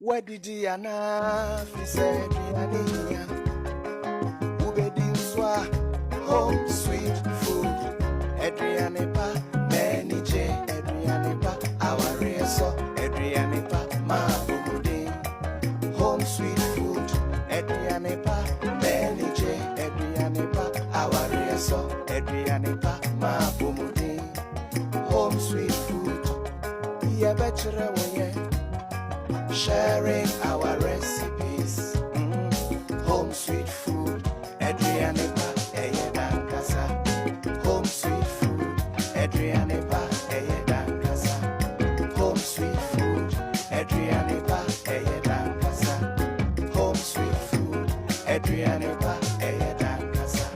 Where did he enough? He said, Ania, Ubedi Swa, home sweet food. Adrianepa, Benny J, Adrianepa, our reso, Adrianepa, Mabudi, home sweet food. Adrianepa, Benny J, Adrianepa, our reso, Adrianepa, Mabudi, home sweet food. Yeah, better way. Sharing our recipes, home sweet food, Adrianepa, Eyedankasa, home sweet food, Adrianepa, Eyedankasa, home sweet food, Adrianepa, Eyedankasa, home sweet food, Adrianepa, Eyedankasa.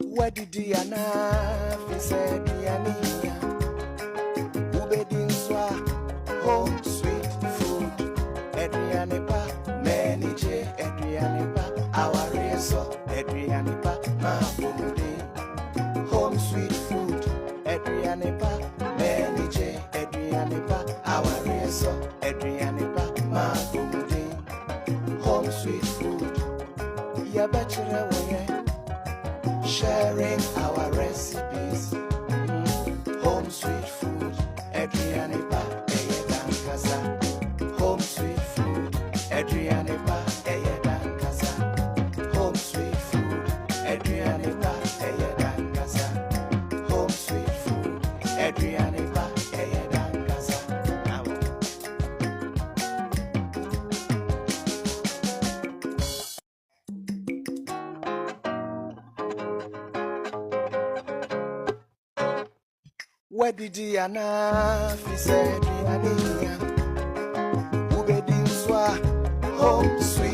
Where did he enough? He said, Ania, Ubedi Swa, home sweet food. Adrianepa, Many J, Adrianepa, our reso, Adrianepa, Mabudi, home sweet food. Adrianepa, Many J, Adrianepa, our reso, Adrianepa, Mabudi, home sweet food. Ya bachelor way. Sharing our recipes, home sweet food, Adrianepa, Eyedankasa, home sweet food, Adrianepa, Eyedankasa, home sweet food, Adrianepa, Eyedankasa, home sweet food, Adrianepa, Eyedankasa. Where did he enough? He said, Ania, Ubedi Swa, home sweet.